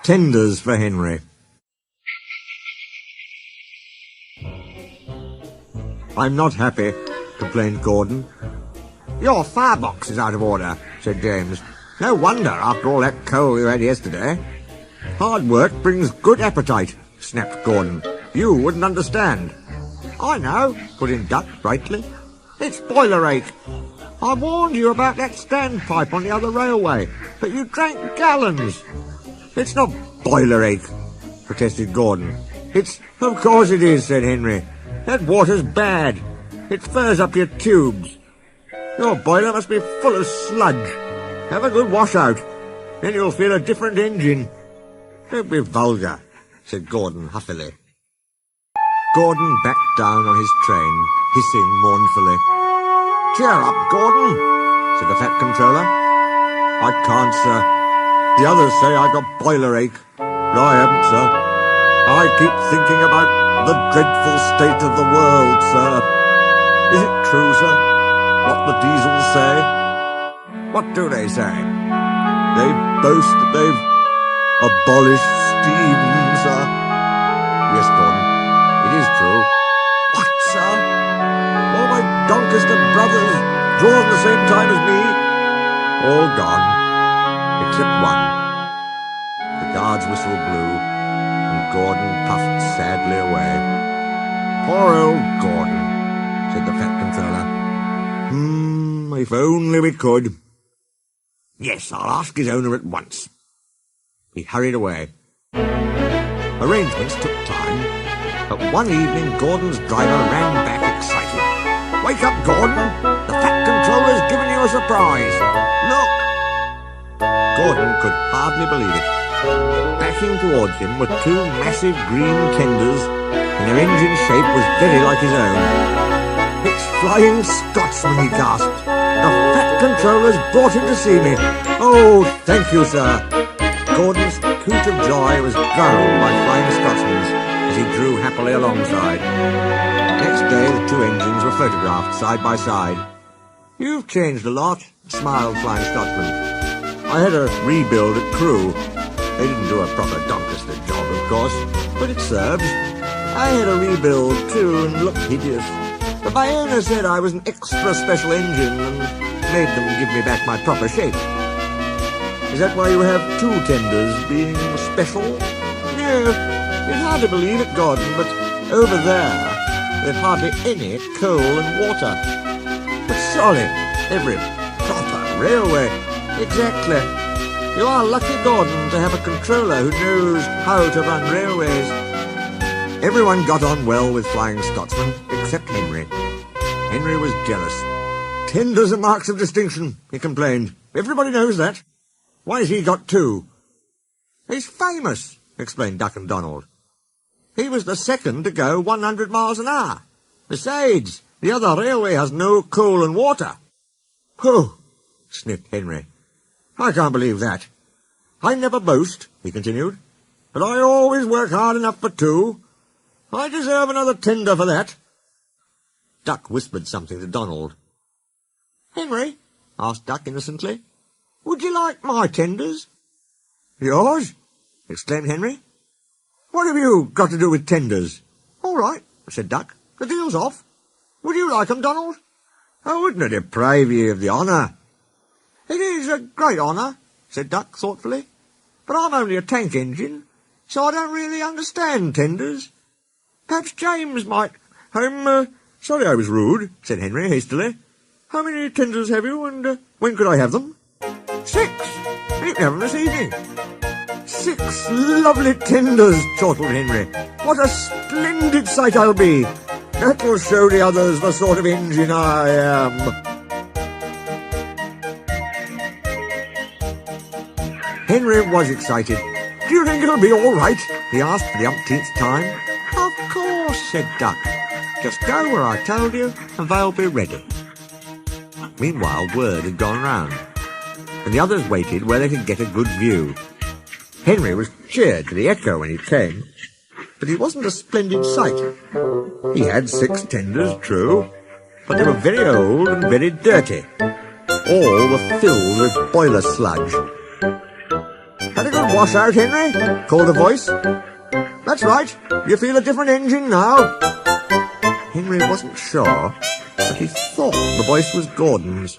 Tenders for Henry. I'm not happy, complained Gordon. Your firebox is out of order, said James. No wonder, after all that coal you had yesterday. Hard work brings good appetite, snapped Gordon. You wouldn't understand. I know, put in Duck brightly. It's boiler ache. I warned you about that standpipe on the other railway, but you drank gallons. It's not boiler ache, protested Gordon. Of course it is, said Henry. That water's bad. It furs up your tubes. Your boiler must be full of sludge. Have a good washout. Then you'll feel a different engine. Don't be vulgar, said Gordon huffily. Gordon backed down on his train, hissing mournfully. Cheer up, Gordon, said the Fat Controller. I can't, sir. The others say I've got boiler ache, but I haven't, sir. I keep thinking about the dreadful state of the world, sir. Is it true, sir, what the diesels say? What do they say? They boast that they've abolished steam, sir. Yes, Gordon, it is true. What, sir? All my Doncaster brothers drawn the same time as me? All gone, except one. The guard's whistle blew, and Gordon puffed sadly away. Poor old Gordon, said the Fat Controller. If only we could. Yes, I'll ask his owner at once. He hurried away. Arrangements took time, but one evening Gordon's driver ran back excited. Wake up, Gordon! The Fat Controller's given you a surprise! Look! Gordon could hardly believe it. Backing towards him were two massive green tenders, and their engine shape was very like his own. It's Flying Scotsman, he gasped. The Fat Controller's brought him to see me. Oh, thank you, sir. Gordon's hoot of joy was drowned by Flying Scotsman's as he drew happily alongside. Next day, the two engines were photographed side by side. You've changed a lot, smiled Flying Scotsman. I had a rebuild at Crewe. They didn't do a proper Doncaster job, of course, but it serves. I had a rebuild, too, and looked hideous. But my owner said I was an extra special engine and made them give me back my proper shape. Is that why you have two tenders, being special? No, it's hard to believe it, Gordon, but over there, there's hardly any coal and water. But surely, every proper railway. Exactly. You are lucky, Gordon, to have a controller who knows how to run railways. Everyone got on well with Flying Scotsman, except Henry. Henry was jealous. Tenders are marks of distinction, he complained. Everybody knows that. Why has he got two? He's famous, explained Duck and Donald. He was the second to go 100 miles an hour. Besides, the other railway has no coal and water. Pooh, sniffed Henry. I can't believe that. I never boast, he continued, but I always work hard enough for two. I deserve another tender for that. Duck whispered something to Donald. Henry, asked Duck innocently, would you like my tenders? Yours? Exclaimed Henry. What have you got to do with tenders? All right, said Duck. The deal's off. Would you like 'em, Donald? I wouldn't deprive you of the honour. It is a great honour, said Duck thoughtfully, but I'm only a tank engine, so I don't really understand tenders. Perhaps James might. Sorry I was rude, said Henry hastily. How many tenders have you, and when could I have them? 6. You can have them this evening. 6 lovely tenders, chortled Henry. What a splendid sight I'll be. That will show the others the sort of engine I am. Henry was excited. Do you think it'll be all right? He asked for the umpteenth time. Of course, said Duck. Just go where I told you, and they'll be ready. Meanwhile, word had gone round, and the others waited where they could get a good view. Henry was cheered to the echo when he came, but he wasn't a splendid sight. He had 6 tenders, true, but they were very old and very dirty. All were filled with boiler sludge. Had a good wash out, Henry?" called a voice. "That's right. You feel a different engine now." Henry wasn't sure, but he thought the voice was Gordon's.